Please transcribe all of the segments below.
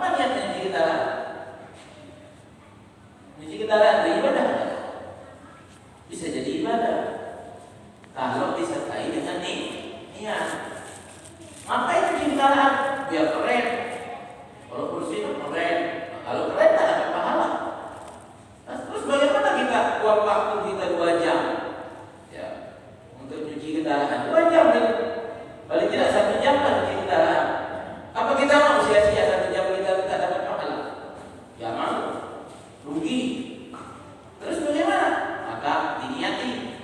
Apa niat mencuci kendaraan? Mencuci kendaraan itu ibadah. Bisa jadi ibadah kalau disertai dengan niat. Ngapain cuci kendaraan? Biar keren. Kalau bersih itu keren. Kalau keren tak dapat pahala. Nah, terus bagaimana kita buang waktu kita 2 jam ya untuk cuci kendaraan? 2 jam kan? Paling tidak 1 jam kan cuci kendaraan. Apa kita mau sia-sia 1 jam kita tak dapat pahala? Ya mau. Rugi. Terus bagaimana? Maka diniati.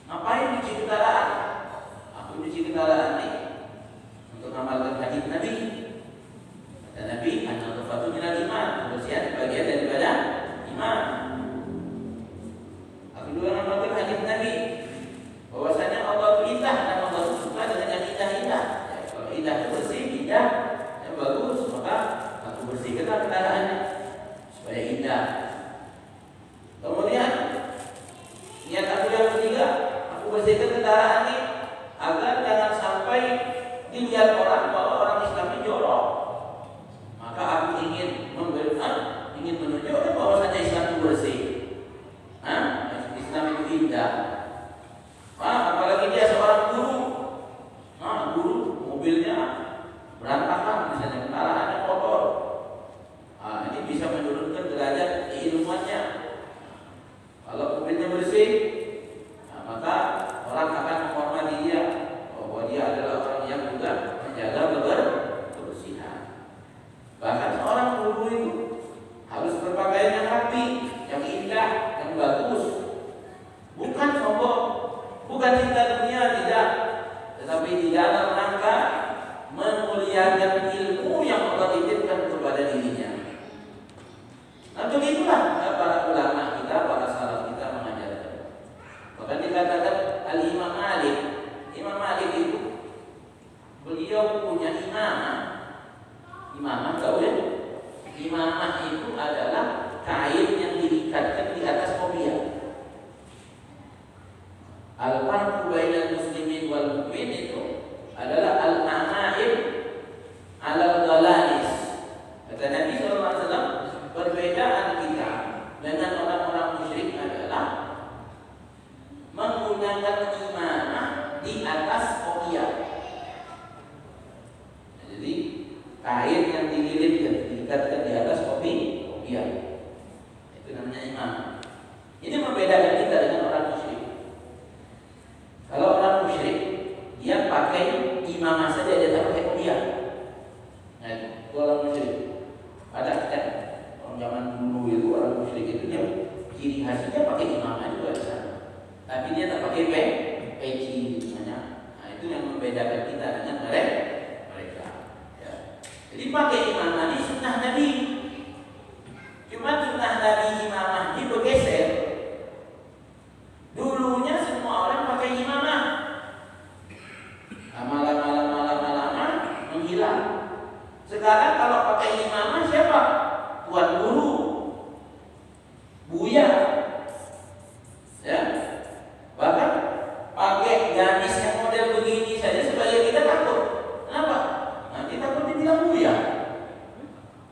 Ngapain cuci kendaraan? Aku cuci kendaraan ini untuk amalkan hadis Nabi. Kata Nabi, an-nadhafatu minal iman. Kebersihan bagian daripada iman. Aku juga mengamalkan hadis Nabi bahwasanya Allah itu indah dan Allah itu suka dengan yang indah-indah. Ya, kalau indah itu bersih, indah, yang bagus, maka aku bersihkanlah kendaraannya supaya indah. Kemudian niat aku yang ketiga, aku bersihkan kendaraan ini agar jangan sampai dilihat orang bahwa orang Islam ini jorok. Maka aku ingin menunjukkan bahwasanya Islam itu bersih. Islam itu indah. Apalagi dia seorang guru. Guru mobilnya berantakan, misalnya kendaraannya kotor. Ini bisa menurunkan derajat keilmuannya. Kalau mobilnya bersih, maka orang akan menghormati dia bahwa dia adalah orang yang juga menjaga kebersihan. Bahkan seorang guru itu harus berpakaian yang rapi, yang indah, yang bagus. Bukan sombong, bukan cinta dunia, tidak. Tetapi di dalam rangka memuliakan ilmu yang Allah titipkan kepada dirinya. Nah, begitulah para ulama kita, para salaf kita mengajarkan. Bahkan dikatakan Al-Imam Malik. Imam Malik itu beliau punya imamah. Imamah tahu ya? Imamah itu adalah kain yang diikatkan di atas kopiah. Al-farqu bainal muslimin wal mu'min itu adalah al-amaim al-ghalanis. Kata Nabi SAW, perbedaan kita dengan orang-orang musyrik adalah menggunakan imamah di atas kopiah. Jadi kain yang dililitkan, diikatkan di atas kopiah. Itu namanya imamah. Ini membedakan kita dengan orang musyrik. Kalau orang musyrik, dia pakai imamah saja, dia tak pakai kopiah. Nah, itu orang musyrik. Ada kan? Orang zaman dulu itu orang musyrik itu dia ciri khasnya pakai imamah juga di sana. Tapi dia tak pakai peci misalnya. Nah, itu yang membedakan kita dengan mereka. Ya. Jadi pakai imamah ini sunnah Nabi. Cuma sunnah Nabi imamah ini bergeser. Dulunya semua orang pakai imamah. Lama-lama menghilang. Sekarang kalau pakai imamah siapa? Tuan guru, buya, ya. Bahkan pakai gamis yang model begini saja sebagai kita takut. Kenapa? Nanti takut dibilang buya.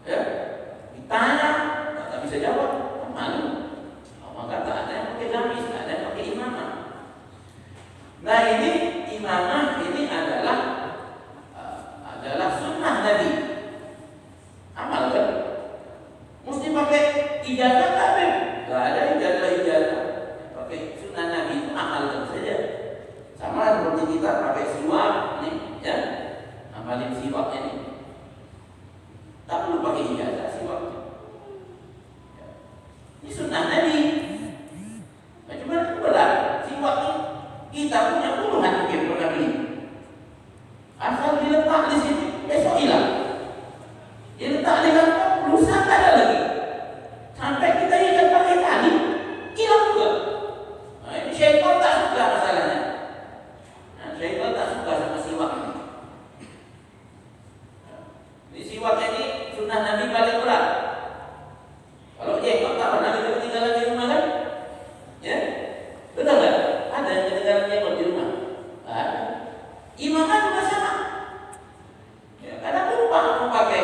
Ya. Ditanya, tak bisa jawab. Malu. Maka tak ada yang pakai gamis, tak ada yang pakai imamah. Nah, ini imamah ini adalah sunnah Nabi. Amal kan? Mesti pakai ijazah tak ada? Tak ada ijazah. Pakai sunnah Nabi itu amalkan saja. Sama seperti kita pakai siwak nih, ya. Amalin siwaknya nih. Tak perlu pakai ijazah siwaknya. Ini sunnah Nabi. Cuma berat siwak ini kita punya puluhan mungkin pernah beli. Asal diletak di sini, besok hilang. Diletak di kantong, lusa tak ada lagi. Sampai kita ikat pakai tali, hilang juga. Nah, ini syaitan tak suka masalahnya. Nah, syaitan tak suka sama siwak ini. Di siwak ini sunnah Nabi paling berat. Kalau jenggot tak pernah kita ketinggalan di rumah kan? Ya, betul tak? Ada yang ketinggalan jenggot di rumah? Ada. Imamah juga sama. Ya, kadang lupa mau pakai.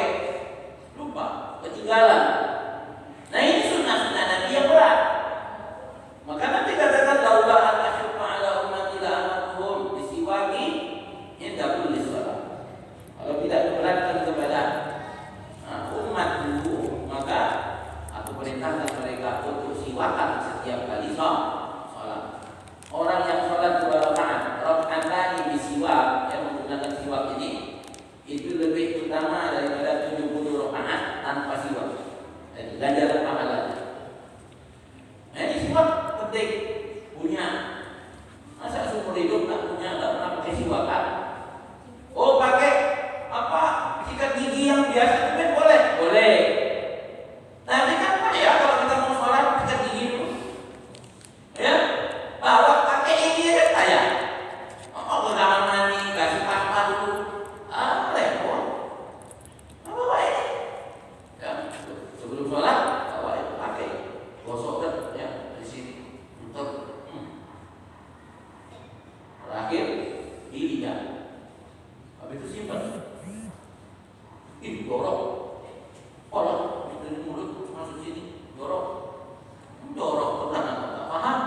segi yang biasa jepit boleh, boleh. Tapi kan Pak ya kalau kita mau sholat sikat gigi dulu, ya, bawa pakai ini aja saya. Oh, ke kamar mandi kasih pasta dulu, repot. Bawa ini, ya, sebelum sholat bawa itu pakai, gosokkan ya di sini, untuk terakhir di lidah. Habis itu simpan. Ini dorong, orang dari mulut masuk sini, dorong bukan tak paham,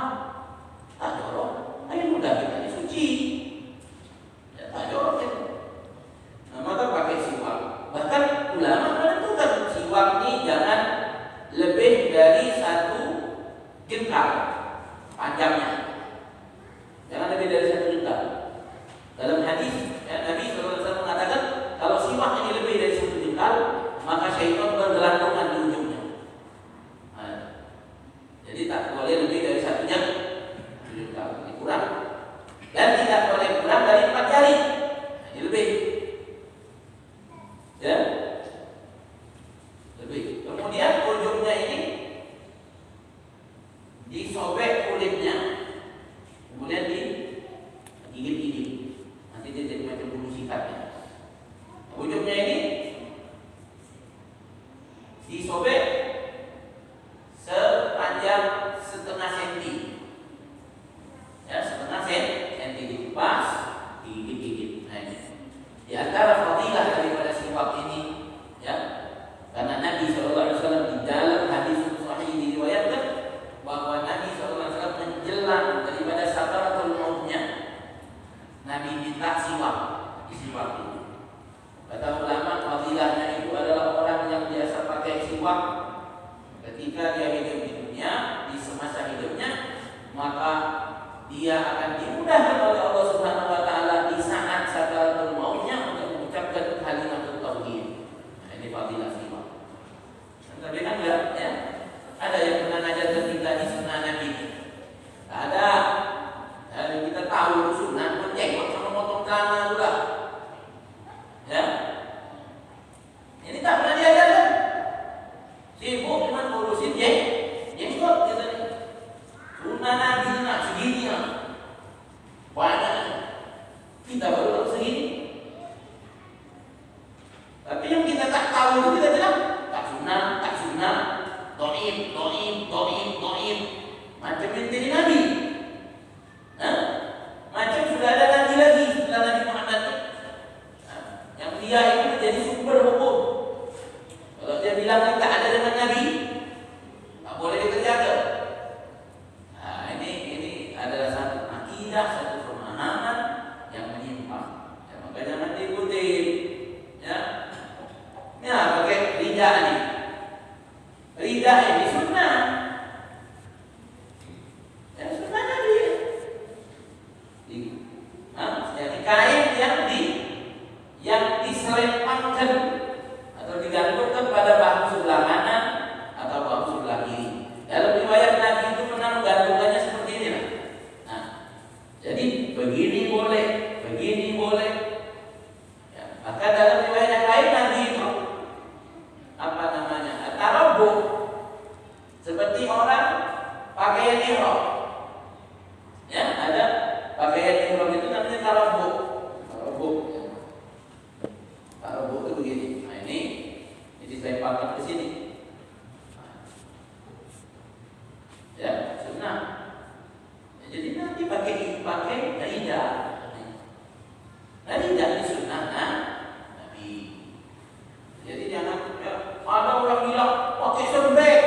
tak dorong, ayo mudah kita ini suci, ya, tak dorong itu. Nah, maka pakai siwak. Bahkan ulama menentukan siwak ini jangan lebih dari 1 jengkal panjangnya, jangan lebih dari 1 jengkal. Dalam hadis ya, Nabi SAW mengatakan kalau siwak ini lebih dari 1 jengkal, maka syaitan bergelantungan di ujungnya. Nah, jadi tak boleh lebih dari 1 jengkal, ini kurang. Dan tidak boleh kurang dari 4 jari. Nah, ini lebih. Ya, lebih. Kemudian ujungnya ini disobek kulitnya, kemudian digigit-gigit. Nanti dia jadi macam bulu sikatnya. Ujungnya ini disobek sepanjang 1/2 senti, ya, 1/2 senti dikupas, digigit-gigit. Nah, ini di antara fadilah daripada siwak ini, ya, karena Nabi SAW di dalam hadis sahih diriwayatkan bahwa Nabi SAW menjelang daripada sakaratul mautnya, Nabi minta siwak, disiwak itu. Kata ulama, fadilahnya itu adalah orang yang biasa pakai siwak ketika dia hidup di dunia, di semasa hidupnya, maka dia akan dimudahkan oleh Allah Subhanahu wa taala di saat sakaratul mautnya untuk mengucapkan kalimat tauhid. Nah, ini fadilah siwak. Tapi kan enggak, ya. Ada yang pernah ngajarkan kita di sunnah Nabi? Ada. Dan kita tahu sunnah menjenggot sama motong celana juga. Ya, ini tak pernah diajarkan. Sibuk cuma ngurusin jenggot kita nih. Sunnah Nabi nak segini lah, banyak. Kita baru segini. Tapi yang kita tak tahu itu kita bilang tak sunnah, doib. Macam yang jadi Nabi. Macam sudah ada lagi setelah Nabi Muhammad. Yang dia itu menjadi sumber hukum. Kalau dia bilang tak ada dengan Nabi, tak boleh dikerjakan. Nah, ini adalah satu akidah, satu pemahaman yang menyimpang. Ya, maka jangan diikuti. Ya, pakai lidah ini. Lidah ini sunnah. Ya, sunnah Nabi. Jadi kain yang diselempangkan atau digantungkan pada bahu sebelah kanan atau bahu sebelah kiri. Dalam riwayat Nabi itu pernah menggantungkannya seperti ini. Nah, jadi begini boleh. Ya, maka dalam riwayat yang lain Nabi itu tarabuk, seperti orang pakaian ihram. Ya, ada pakaian ihram itu namanya tarabuk. Tarabuk itu begini. Nah, ini saya pakai di sini. Ya, sunnah. Ya, jadi nanti pakai lidah. Nah, lidah ini sunnah Nabi. Jadi jangan ada orang bilang pakai serbet.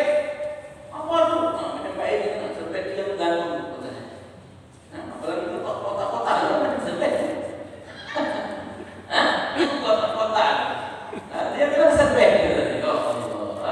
Apa tuh? Macam baik itu serbet dia menggantung katanya. Apalagi itu kotak-kotak macam serbet. Kotak-kotak. Dia bilang serbet gitu. Oh Allah.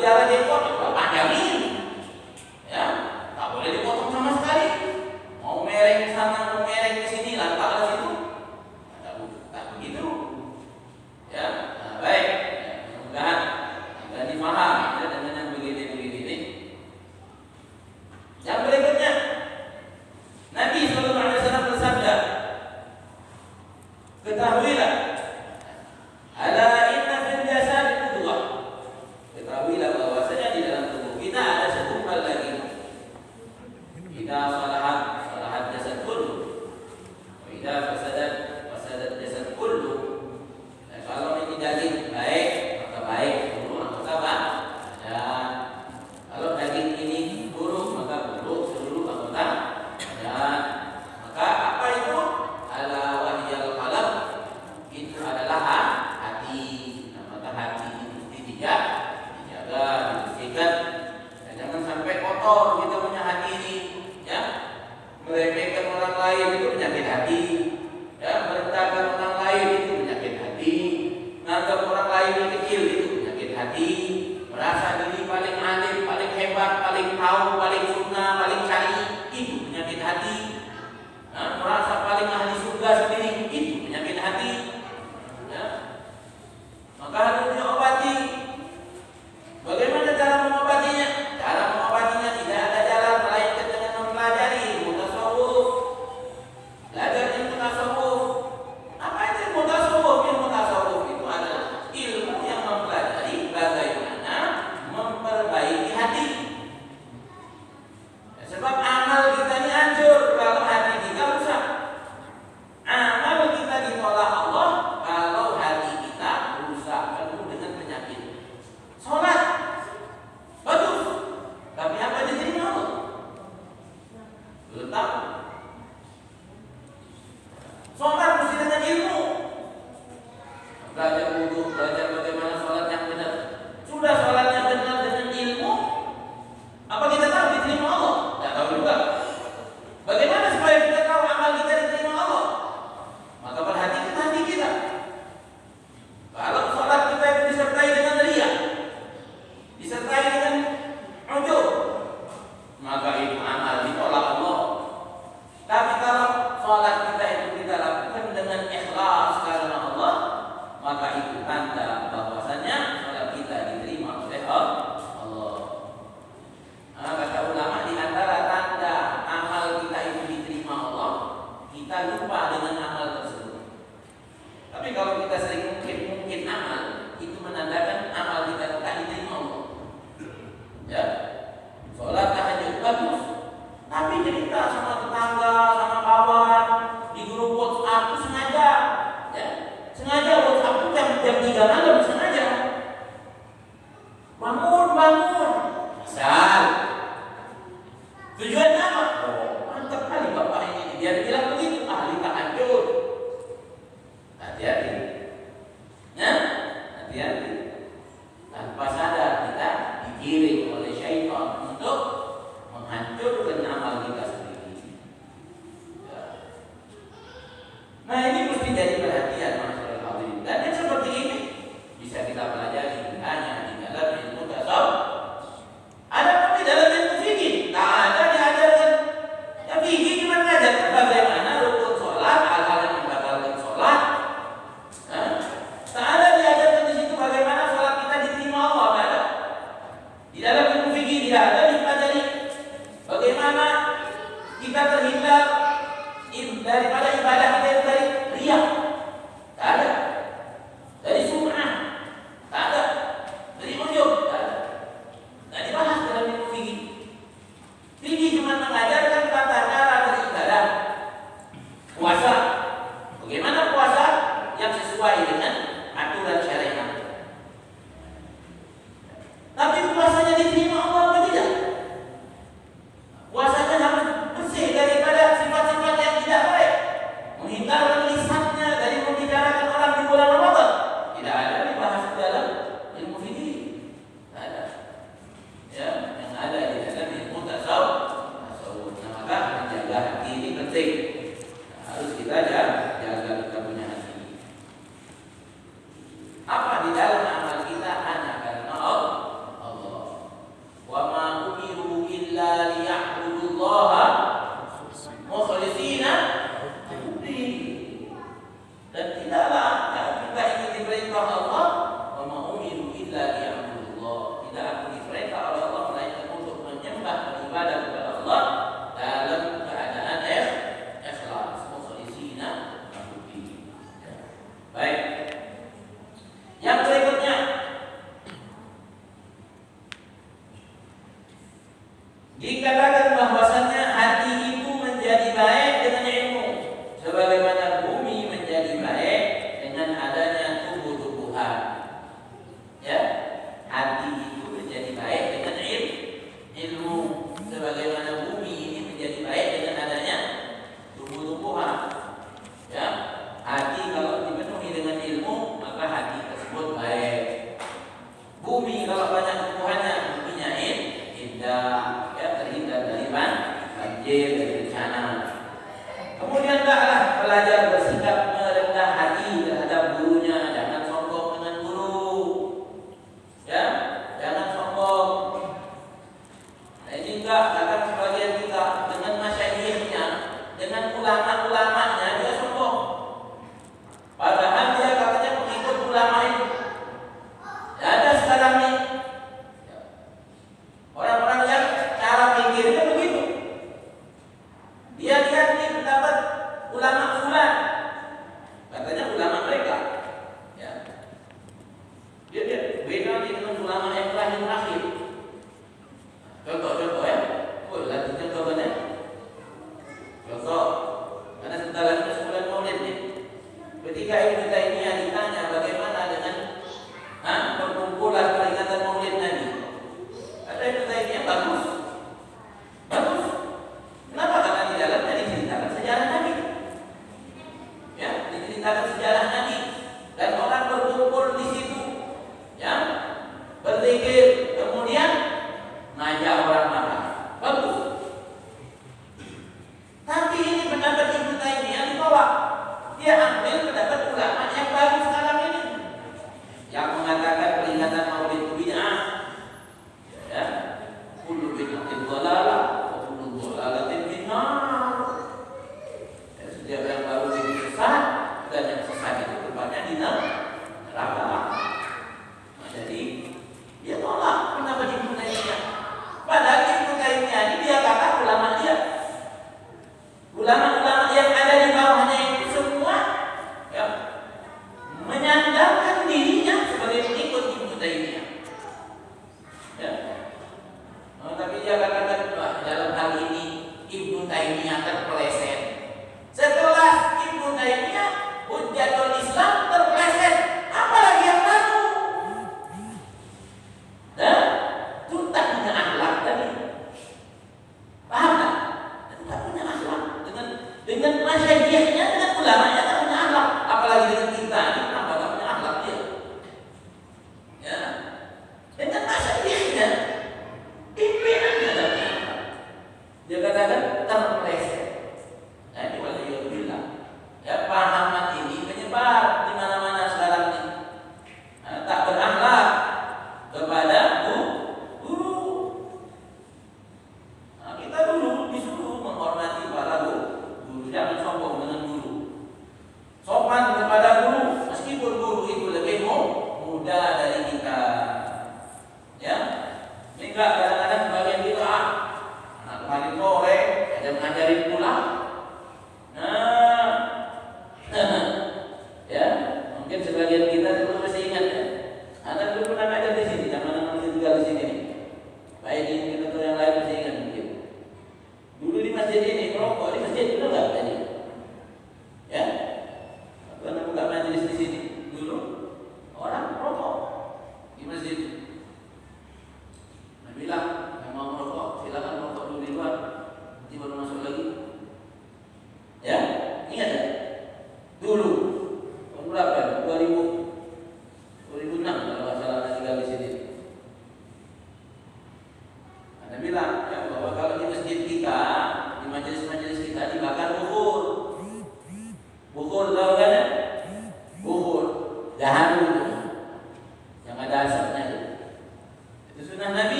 pelihara jenggot, ya Bapak jamin. Ya, tak boleh dipotong sama sekali. Mau mereng sana, mau mereng ke sini, lantak ke situ. Tak begitu. Ya, nah, baik. Ya, mudah-mudahan Anda difaham ya, dengan yang begini-begini ini. Yang berikutnya, Nabi SAW bersabda, ketahuilah, ala inna fil jasad mudghah. Ketahuilah bahwasanya di dalam tubuh kita ada segumpal lagi. Idza salahat jasad kullu. Wa idza fasadat jasad kullu. Nah, kalau ini daging baik, maka baik seluruh anggota badan. Kalau daging ini buruk, maka buruk seluruh anggota badan. Maka apa itu? Ala wahyal qalb. Itu adalah hati. Nah, maka hati itu dijaga, dibersihkan. Dan jangan sampai kotor kita punya hati ini, ya. Meremehkan orang lain itu penyakit hati. Ya, merendahkan orang lain itu penyakit hati. Menganggap orang lain yang kecil itu penyakit hati. Merasa diri paling alim, paling hebat, paling tahu, paling sunnah, paling syar'i, itu penyakit hati. Nah, merasa paling ahli surga sendiri, itu penyakit hati. Ya. Maka harus diobati. Bagaimana cara mengobatinya? Cara mengobatinya tidak ada jalan melainkan dengan mempelajari ilmu tasawuf. Belajar ilmu tasawuf. Apa itu ilmu tasawuf? Ilmu tasawuf itu adalah ilmu yang mempelajari bagaimana memperbaiki hati. Ya, sebab amal kita ini hancur kalau hati kita rusak. Amal kita ditolak Allah kalau hati kita rusak, penuh dengan penyakit. Sholat bagus, tapi apa diterima Allah? Belum tahu. Sholat mesti dengan ilmu. Belajar wudhu, belajar bagaimana sholat yang benar. Sudah sholat yang benar dengan ilmu, apa kita tahu diterima Allah? Tidak tahu juga. Bagaimana supaya kita tahu amal kita diterima Allah? Maka perhatikan hati kita. Kalau sholat kita itu disertai dengan riya, disertai dengan ujub, maka itu amal ditolak Allah. Tapi kalau sholat kita itu kita lakukan dengan ikhlas karena Allah, maka itu tanda bahwasanya sholat kita diterima oleh Allah. Nah, kata ulama, di antara tanda amal kita itu diterima Allah, kita lupa dengan amal tersebut. Tapi kalau kita sering mungkin amal, itu menandakan amal kita tak diterima Allah. Ya, sholat tahajud bagus, tapi cerita sama tetangga, sama kawan di grup WhatsApp itu sengaja, ya, sengaja WhatsApp itu jam 3 malam sengaja. Bangun, misal. Tujuannya apa? Oh, mantap kali bapak ini. Dia bilang begitu, ahli tahajud. Hati-hati. Ya, hati-hati. Tanpa sadar kita digiring oleh syaitan untuk menghancurkan amal kita sendiri. Ya. Nah, ini mesti jadi perhatian masyarakat hadirin. Dan yang seperti ini bisa kita pelajari hanya di dalam ilmu tasawuf. Ada pun di dalam ilmu fikih, tak ada diajarkan. Ya, fikih cuma mengajarkan bagaimana rukun sholat, hal-hal yang membatalkan sholat. Tak ada diajarkan di situ bagaimana sholat kita diterima Allah, tak ada. Di dalam ilmu fikih tidak ada dipelajari bagaimana kita terhindar daripada ibadah kita itu dari riya. Tak ada. Dari sum'ah. Tak ada. Dari ujub. Tak ada. Tak dibahas dalam ilmu fikih. Fikih cuma mengajarkan tata cara beribadah. Puasa. Bagaimana puasa yang sesuai dengan aturan syariat. Tapi puasanya diterima Allah atau tidak? Puasanya harus bersih daripada sifat-sifat yang tidak baik, menghindarkan lisannya dari membicarakan orang di bulan Ramadan. Tidak ada dibahas dalam ilmu fikih. Tidak ada. Ya, yang ada di dalam ilmu tasawuf. Nah, maka menjaga hati ini penting. Nah, harus kita jaga kita punya hati. Apa di dalam amal kita hanya karena Allah. Dikatakan bahwasannya hati itu menjadi baik dengan ilmu, sebagaimana bumi menjadi baik dengan adanya tumbuh-tumbuhan. Ya, hati itu menjadi baik dengan ilmu, sebagaimana bumi ini menjadi baik dengan adanya tumbuh-tumbuhan. Ya, hati kalau dipenuhi dengan ilmu maka hati tersebut baik. Bumi kalau banyak tumbuhannya, buminya indah, ya, terhindar dari banjir, dari bencana. Kemudian taklah pelajar bersikap merendah hati terhadap gurunya, jangan sombong dengan guru, ya, jangan sombong. Nah, ini enggak, kadang sebagian kita dengan masyayikhnya, dengan ulama-ulamanya dia sombong. Padahal dia katanya pengikut ulama itu. Ada sekarang ini orang-orang yang cara pikirnya begitu. Dia lihat nih pendapat ulama fulan, katanya ulama mereka. Ya. Dia lihat beda nih dengan ulama yang terakhir. Contoh-contoh ya. Oh, lanjutkan contohnya. Contoh, karena sebentar lagi sebulan Maulid nih. Ketika Ibnu Taimiyah ditanya bagaimana dengan perkumpulan peringatan Maulid Nabi, kata Ibnu Taimiyah bagus. Kenapa? Karena di dalamnya diceritakan sejarah Nabi. Ya, diceritakan sejarah Nabi dan orang berkumpul di situ, ya, berzikir, kemudian ngajak orang makan. Bagus. Tapi ini pendapat Ibnu Taimiyah ditolak. Dia ambil pendapat ulama yang baru sekarang ini, yang mengatakan peringatan Maulid itu bid'ah. Ya, kullu bid'atin dhalalah wa kullu dhalalatin finnar. Ya, setiap yang baru itu sesat dan yang sesat itu tempatnya di neraka. Nah, jadi dia tolak.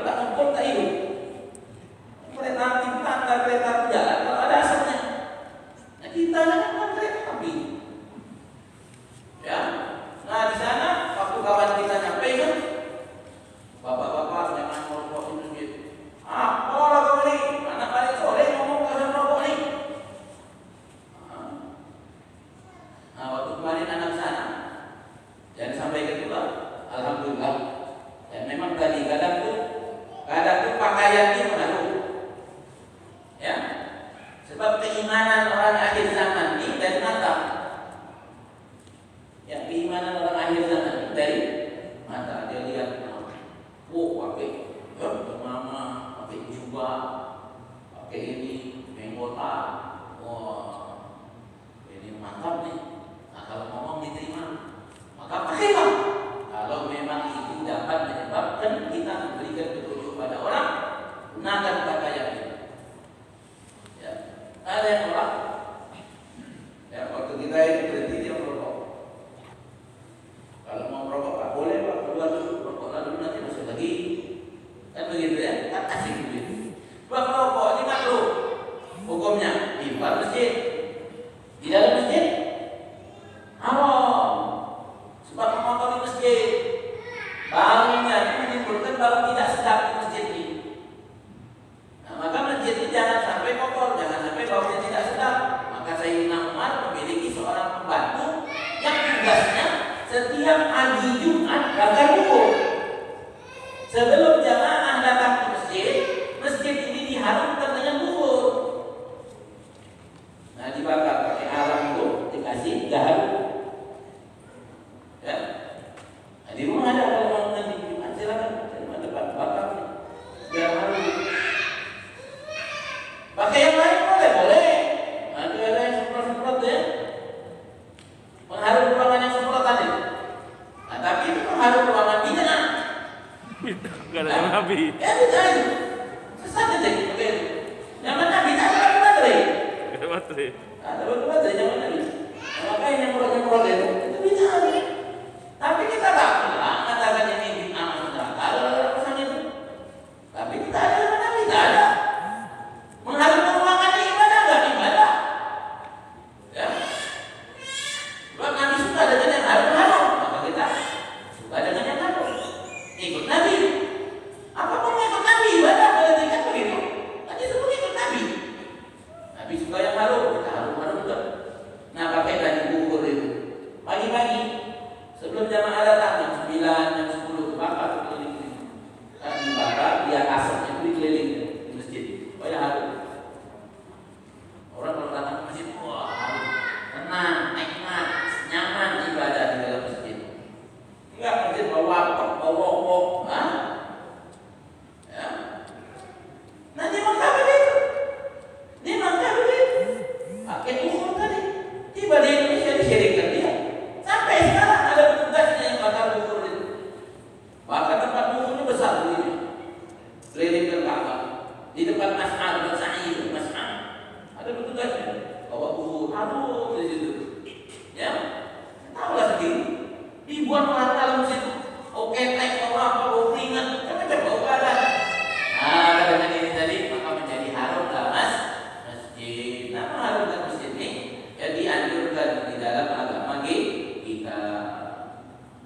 tak ngumpul tak hidup. Kereta api tangga, kereta api jalan kalau ada asapnya. Nah, kita kan kereta api. Ya. Nah, di sana waktu kawan kita nyampe kan, bapak-bapak jangan merokok di masjid. Pola kau ini, anak balik sore ngomong jangan merokok nih. Nah, waktu kemarin anak sana, yang disampaikan juga, alhamdulillah. Dan memang tadi kadang tuh pakaiannya mengaruh. Ya, sebab keimanan orang akhir zaman ini dari mata. Ya, keimanan orang akhir zaman ini dari mata. Dia lihat, pakai mama, pakai jubah, pakai ini menggota, ini mantap nih. Nah, kalau ngomong diterima, maka pakailah. Kalau memang itu dapat menyebabkan kita memberikan petunjuk pada orang, gunakan pakaian itu. Ya, ada yang orang, ya waktu kita itu berhenti dia merokok. Kalau mau merokok tak boleh, pak, keluar dulu, merokok dulu nanti masuk lagi. Kan begitu ya, kan asik begitu. Pak merokok ini makruh. Hukumnya di luar masjid, di dalam masjid haram. Sebab mengotori masjid, baunya itu menimbulkan bau tidak sedap di masjid ini. Nah, maka masjid ini jangan sampai kotor, jangan sampai baunya tidak sedap. Maka Sayyidina Umar memiliki seorang pembantu yang tugasnya setiap hari Jumat bakar bubur. Sebelum jamaah datang ke masjid, masjid ini diharumkan dengan bubur. Nah, dibakar pakai arang itu dikasih gaharu. Ya. Nah, di rumah ada kalau mau nanti Jumat silakan terima depan bakar biar harum. Pakai yang lain boleh. Nanti ada yang semprot ya. Pengharum ruangan yang semprot tadi. Nah, tapi itu pengharum ruangan bid'ah. Gak ada yang Nabi. Ya bid'ah itu. Sesat aja pakai itu. Zaman Nabi tak ada baterai. Gak ada baterai. Ada baterai zaman Nabi. Nah, makanya nyemprot itu bid'ah. Tapi kita tak pernah mengatakan ini bid'ah masuk neraka. Ada pesan itu. Tapi kita ada zaman Nabi tak ada. Mengharumkan ruangan ini ibadah enggak? Ibadah. Ya. Sebab Nabi suka dengan yang harum-harum, maka kita suka dengan yang harum. Ikut Nabi. Apapun ikut Nabi ibadah, berarti kan begitu. Tadi semua ikut Nabi. Nabi suka yang harum, kita harum-harum juga. Nah, pakai tadi bubur itu. Pagi-pagi sebelum jamaah datang jam 9, jam 10 dibakar keliling. Dibakar, biar asapnya itu dikeliling di masjid. Supaya harum. Orang kalau datang ke masjid, wah harum, tenang, nikmat, nyaman ibadah di dalam masjid. Enggak masjid bawa rokok, ya. Nah dia makan begitu, pakai bubur tadi. Tiba di Indonesia disyirikkan dia. Sampai sekarang ada petugasnya yang bakar bubur itu. Bahkan tempat buburnya besar begini, keliling ke Ka'bah, di depan Mas'ad, ada petugasnya bawa bubur harum di situ. Ya, tahulah sendiri. Ribuan orang dalam situ. Oke, tek apa bau ringan, macam bau badan. Nah, dengan ini tadi maka menjadi harum dalam masjid. Nama harum dalam masjid ini yang dianjurkan di dalam agama kita.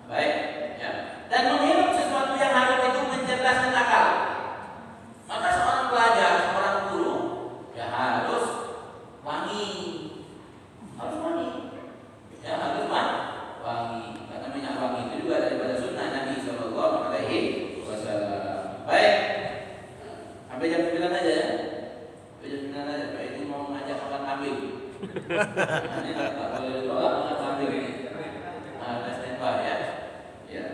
Baik, ya. Dan menghirup sesuatu yang harum itu mencerdaskan akal. Maka seorang pelajar, seorang guru, ya harus wangi, ya harus wangi. Karena minyak wangi itu juga daripada sunnah Nabi Sallallahu Alaihi Wasallam. Baik, sampai jam 9 aja ya. Sampai jam 9 aja. Pak itu mau ngajak makan kambing. Nanti tak boleh ditolak makan kambing ini. Ada standby ya. Ya,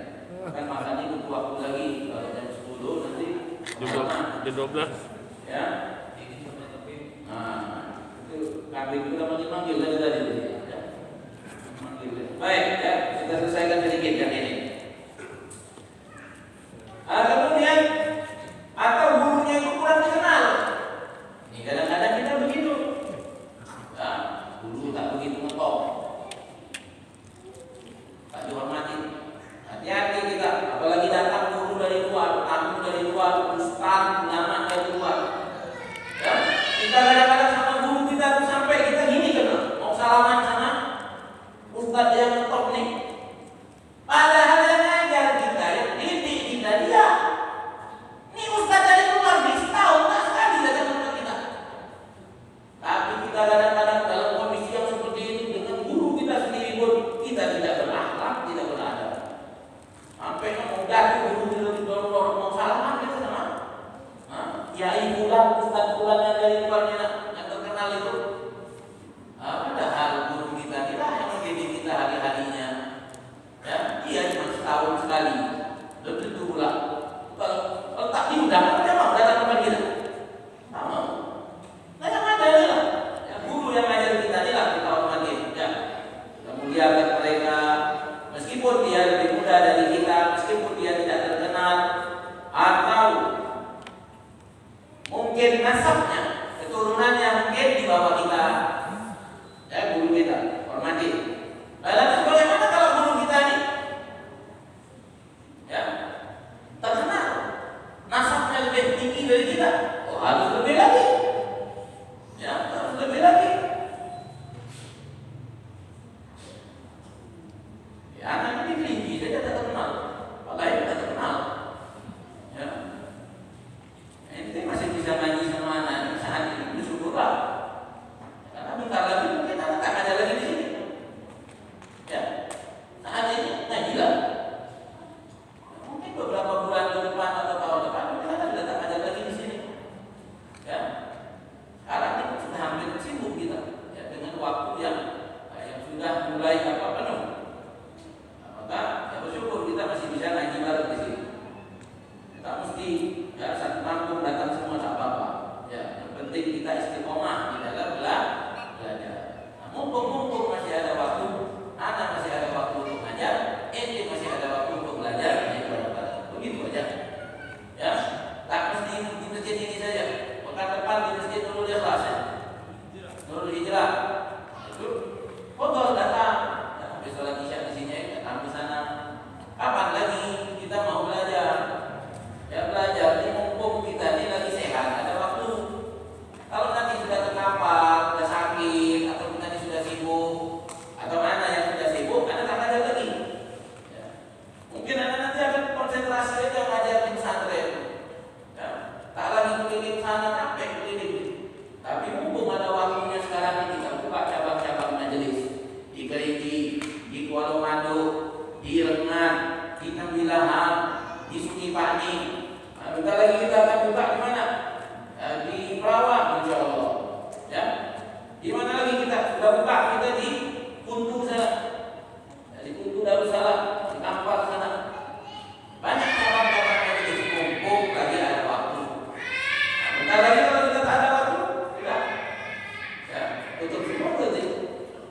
kan makannya butuh waktu lagi. Kalau jam 10 nanti Jam 12. ya. Itu kambing itu udah manggil tadi. Ya. Baik, ya, kita selesaikan sedikit yang ini. Kemudian atau gurunya itu kurang dikenal. Ini kadang-kadang kita begitu. Ya, guru tak begitu ngetop. Tak dihormati. Hati-hati kita, apalagi datang guru dari luar, tamu dari luar. Nah, di Sungai Pani. Nah, bentar lagi kita akan buka di mana? Di Perawang, insya Allah. Ya, di mana lagi kita sudah buka? Kita di Kuntu sana, di Kuntu Darussalam, di Kampar sana. Banyak cabang-cabang yang di Kumpul lagi ada waktu. Nah, bentar lagi kalau kita tak ada waktu, sudah. Ya, tutup semua berarti.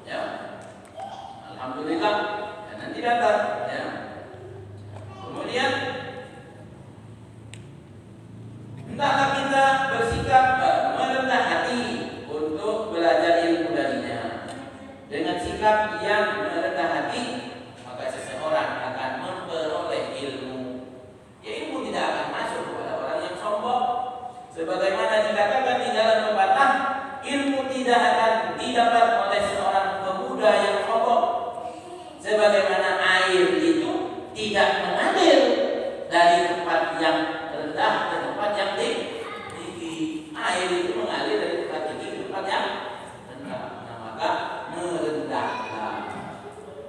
Ya, alhamdulillah. Ya, nanti datang. Ya. Kemudian hendaklah kita bersikap merendah hati untuk belajar ilmu darinya. Dengan sikap yang merendah hati, maka seseorang akan memperoleh ilmu. Ya, ilmu tidak akan masuk kepada orang yang sombong. Sebagaimana dikatakan di dalam pepatah, ilmu tidak akan didapat oleh seorang pemuda yang sombong. Sebagaimana air itu tidak mengalir dari tempat yang rendah ke tempat yang tinggi. Air itu mengalir dari tempat tinggi ke tempat yang rendah. Nah, maka merendahlah,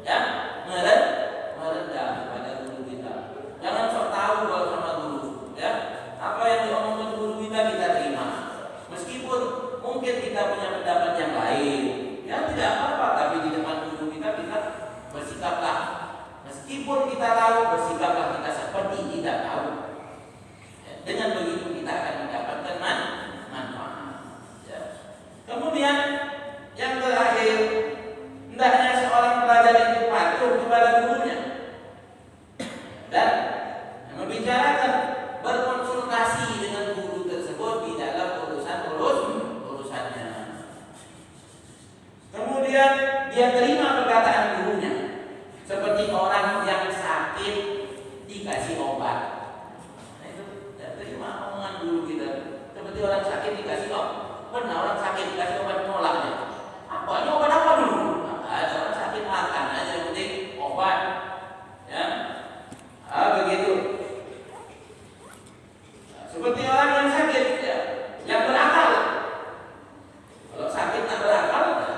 ya, merendah kepada guru kita. Jangan sok tahu kalau sama guru, ya. Apa yang diomongkan guru kita terima. Meskipun mungkin kita punya pendapat yang lain, ya tidak apa-apa. Tapi di depan guru kita bersikaplah. Meskipun kita tahu, bersikaplah kita seperti tidak tahu. Ya, dengan begitu kita akan mendapatkan manfaat. Ya. Kemudian yang terakhir, hendaknya seorang pelajar itu patuh kepada gurunya dan membicarakan, berkonsultasi dengan guru tersebut di dalam urusannya. Kemudian dia terima perkataan gurunya, seperti orang yang sakit dikasih obat. Nah, itu dia terima omongan guru kita. Seperti orang sakit dikasih obat. Pernah orang sakit dikasih obat menolaknya. Apa? Ini obat apa dulu? Ada orang sakit makan aja, yang penting obat. Ya, begitu. Seperti orang yang sakit, ya, yang berakal. Kalau sakit tak berakal, ya,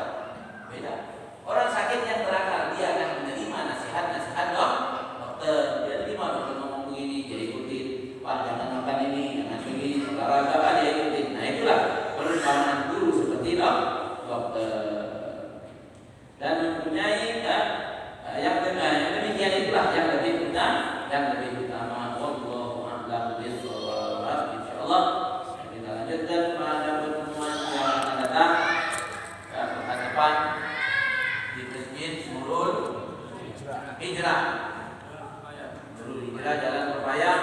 beda. Orang sakit yang berakal, dia akan menerima nasihat-nasihat dokter. Dia terima dokter ngomong begini, dia ikutin. Wah, jangan makan ini, jangan begini, olahraga dia ikutin. Nah, itulah perumpamaan guru seperti dokter. Dan mempunyai yang demikian itulah yang lebih utama, Wallahu a'lam bishawab. Insyaallah kita lanjutkan pada pertemuan yang akan datang. Pekan depan di Masjid Nurul Hijrah. Nurul Hijrah Jalan Pepaya.